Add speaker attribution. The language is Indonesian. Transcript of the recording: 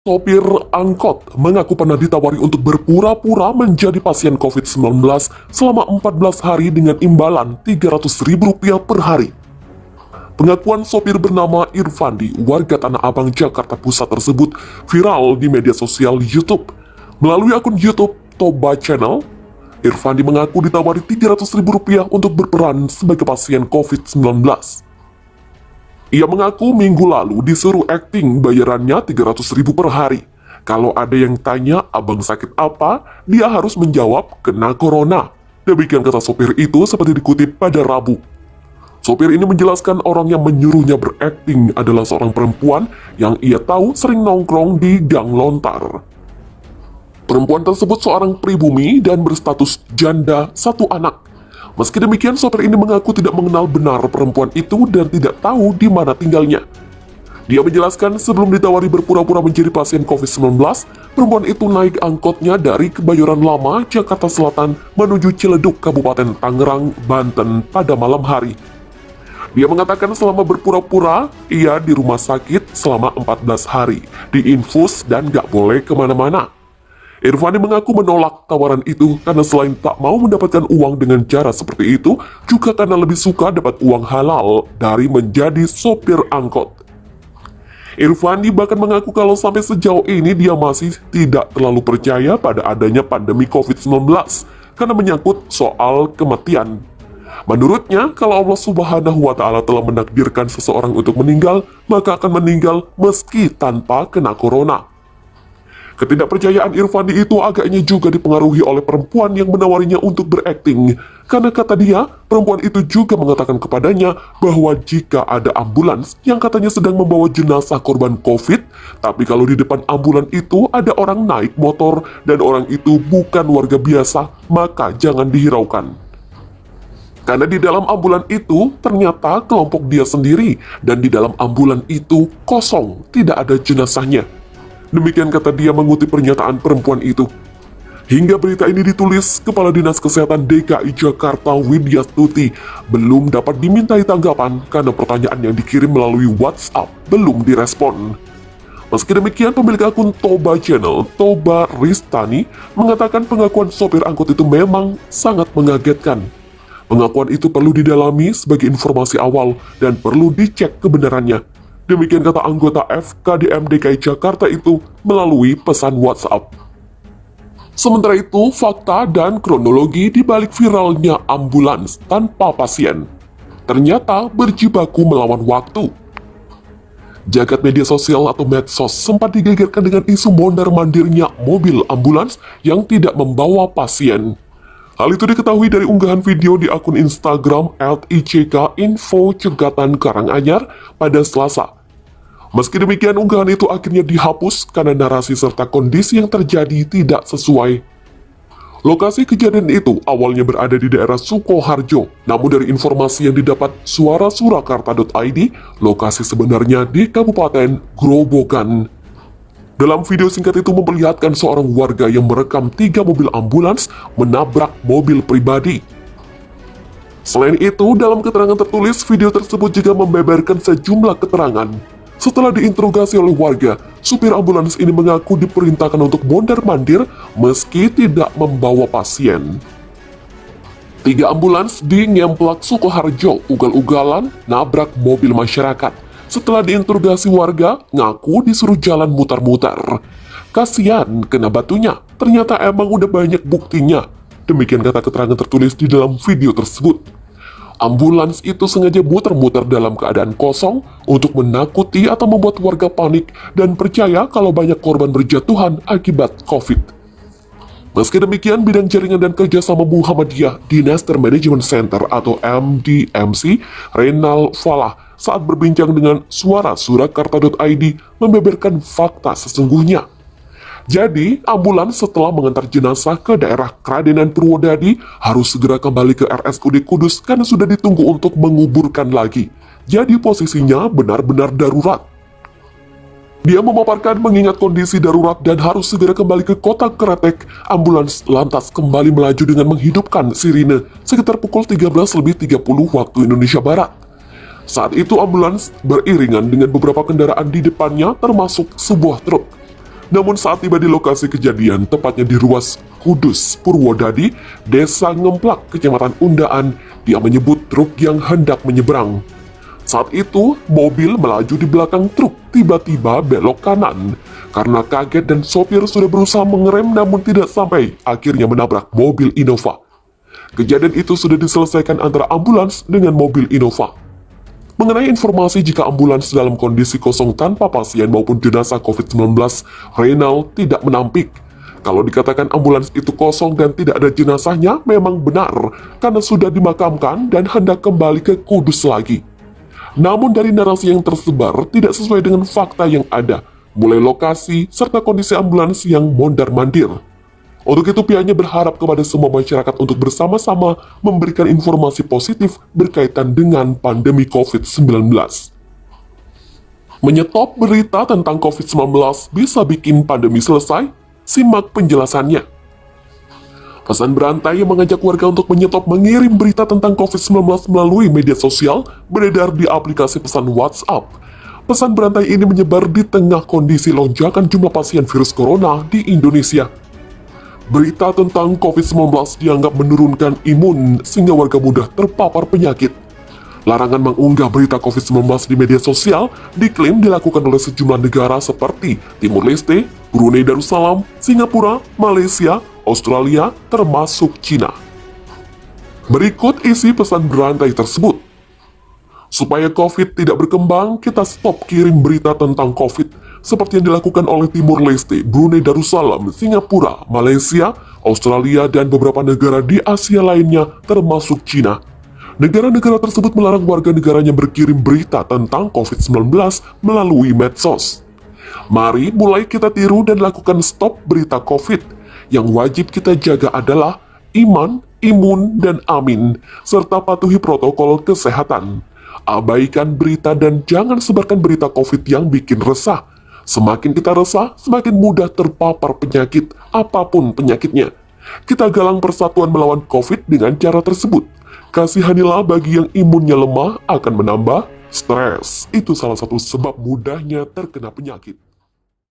Speaker 1: Sopir angkot mengaku pernah ditawari untuk berpura-pura menjadi pasien COVID-19 selama 14 hari dengan imbalan Rp300.000 per hari. Pengakuan sopir bernama Irfandi, warga Tanah Abang, Jakarta Pusat tersebut viral di media sosial YouTube. Melalui akun YouTube Toba Channel, Irfandi mengaku ditawari Rp300.000 untuk berperan sebagai pasien COVID-19. Ia mengaku minggu lalu disuruh akting bayarannya Rp300.000 per hari. Kalau ada yang tanya abang sakit apa, dia harus menjawab kena corona. Demikian kata sopir itu seperti dikutip pada Rabu. Sopir ini menjelaskan orang yang menyuruhnya berakting adalah seorang perempuan yang ia tahu sering nongkrong di gang lontar. Perempuan tersebut seorang pribumi dan berstatus janda satu anak. Meski demikian, sopir ini mengaku tidak mengenal benar perempuan itu dan tidak tahu di mana tinggalnya. Dia menjelaskan sebelum ditawari berpura-pura menjadi pasien COVID-19, perempuan itu naik angkotnya dari Kebayoran Lama, Jakarta Selatan menuju Ciledug, Kabupaten Tangerang, Banten pada malam hari. Dia mengatakan selama berpura-pura, ia di rumah sakit selama 14 hari, diinfus dan gak boleh kemana-mana. Irfandi mengaku menolak tawaran itu karena selain tak mau mendapatkan uang dengan cara seperti itu, juga karena lebih suka dapat uang halal dari menjadi sopir angkot. Irfandi bahkan mengaku kalau sampai sejauh ini dia masih tidak terlalu percaya pada adanya pandemi COVID-19 karena menyangkut soal kematian. Menurutnya, kalau Allah Subhanahu wa Ta'ala telah menakdirkan seseorang untuk meninggal, maka akan meninggal meski tanpa kena corona. Ketidakpercayaan Irfandi itu agaknya juga dipengaruhi oleh perempuan yang menawarinya untuk berakting. Karena kata dia, perempuan itu juga mengatakan kepadanya bahwa jika ada ambulans yang katanya sedang membawa jenazah korban COVID, tapi kalau di depan ambulans itu ada orang naik motor dan orang itu bukan warga biasa, maka jangan dihiraukan. Karena di dalam ambulan itu ternyata kelompok dia sendiri dan di dalam ambulan itu kosong, tidak ada jenazahnya. Demikian kata dia mengutip pernyataan perempuan itu. Hingga berita ini ditulis, Kepala Dinas Kesehatan DKI Jakarta Widya Stuti belum dapat dimintai tanggapan karena pertanyaan yang dikirim melalui WhatsApp belum direspon. Meski demikian, pemilik akun Toba Channel, Toba Ristani, mengatakan pengakuan sopir angkot itu memang sangat mengagetkan. Pengakuan itu perlu didalami sebagai informasi awal dan perlu dicek kebenarannya. Demikian kata anggota FKDM DKI Jakarta itu melalui pesan WhatsApp. Sementara itu, fakta dan kronologi di balik viralnya ambulans tanpa pasien ternyata berjibaku melawan waktu. Jagat media sosial atau medsos sempat digegerkan dengan isu mondar-mandirnya mobil ambulans yang tidak membawa pasien. Hal itu diketahui dari unggahan video di akun Instagram @ICK_info_Cegatan Karanganyar pada Selasa. Meski demikian, unggahan itu akhirnya dihapus karena narasi serta kondisi yang terjadi tidak sesuai. Lokasi kejadian itu awalnya berada di daerah Sukoharjo, namun dari informasi yang didapat suarasurakarta.id, lokasi sebenarnya di Kabupaten Grobogan. Dalam video singkat itu memperlihatkan seorang warga yang merekam 3 mobil ambulans menabrak mobil pribadi. Selain itu, dalam keterangan tertulis, video tersebut juga membeberkan sejumlah keterangan. Setelah diinterogasi oleh warga, supir ambulans ini mengaku diperintahkan untuk mondar-mandir meski tidak membawa pasien. 3 ambulans di Ngemplak Sukoharjo ugal-ugalan nabrak mobil masyarakat. Setelah diinterogasi warga, ngaku disuruh jalan mutar-mutar. Kasian kena batunya, ternyata emang udah banyak buktinya. Demikian kata keterangan tertulis di dalam video tersebut. Ambulans itu sengaja muter-muter dalam keadaan kosong untuk menakuti atau membuat warga panik dan percaya kalau banyak korban berjatuhan akibat COVID. Meski demikian, Bidang Jaringan dan Kerjasama Muhammadiyah Disaster Management Center atau MDMC, Renal Falah, saat berbincang dengan suarasurakarta.id membeberkan fakta sesungguhnya. Jadi, ambulans setelah mengantar jenazah ke daerah Kradenan Purwodadi harus segera kembali ke RSUD Kudus karena sudah ditunggu untuk menguburkan lagi. Jadi posisinya benar-benar darurat. Dia memaparkan mengingat kondisi darurat dan harus segera kembali ke kota Kretek, ambulans lantas kembali melaju dengan menghidupkan sirine sekitar pukul 13.30 waktu Indonesia Barat. Saat itu ambulans beriringan dengan beberapa kendaraan di depannya termasuk sebuah truk. Namun saat tiba di lokasi kejadian, tepatnya di ruas Kudus, Purwodadi, Desa Ngemplak, Kecamatan Undaan, dia menyebut truk yang hendak menyeberang. Saat itu, mobil melaju di belakang truk, tiba-tiba belok kanan. Karena kaget dan sopir sudah berusaha mengerem namun tidak sampai, akhirnya menabrak mobil Innova. Kejadian itu sudah diselesaikan antara ambulans dengan mobil Innova. Mengenai informasi jika ambulans dalam kondisi kosong tanpa pasien maupun jenazah COVID-19, Reynald tidak menampik. Kalau dikatakan ambulans itu kosong dan tidak ada jenazahnya, memang benar, karena sudah dimakamkan dan hendak kembali ke Kudus lagi. Namun dari narasi yang tersebar tidak sesuai dengan fakta yang ada, mulai lokasi serta kondisi ambulans yang mondar-mandir. Untuk itu pihaknya berharap kepada semua masyarakat untuk bersama-sama memberikan informasi positif berkaitan dengan pandemi COVID-19. Menyetop berita tentang COVID-19 bisa bikin pandemi selesai? Simak penjelasannya. Pesan berantai yang mengajak warga untuk menyetop mengirim berita tentang COVID-19 melalui media sosial beredar di aplikasi pesan WhatsApp. Pesan berantai ini menyebar di tengah kondisi lonjakan jumlah pasien virus corona di Indonesia. Berita tentang COVID-19 dianggap menurunkan imun sehingga warga mudah terpapar penyakit. Larangan mengunggah berita COVID-19 di media sosial diklaim dilakukan oleh sejumlah negara seperti Timur Leste, Brunei Darussalam, Singapura, Malaysia, Australia, termasuk Cina. Berikut isi pesan berantai tersebut. Supaya COVID tidak berkembang, kita stop kirim berita tentang COVID seperti yang dilakukan oleh Timur Leste, Brunei Darussalam, Singapura, Malaysia, Australia, dan beberapa negara di Asia lainnya termasuk Cina. Negara-negara tersebut melarang warga negaranya berkirim berita tentang COVID-19 melalui medsos. Mari mulai kita tiru dan lakukan stop berita COVID. Yang wajib kita jaga adalah iman, imun, dan amin, serta patuhi protokol kesehatan. Abaikan berita dan jangan sebarkan berita COVID yang bikin resah. Semakin kita resah, semakin mudah terpapar penyakit, apapun penyakitnya. Kita galang persatuan melawan COVID dengan cara tersebut. Kasihanilah bagi yang imunnya lemah akan menambah stres. Itu salah satu sebab mudahnya terkena penyakit.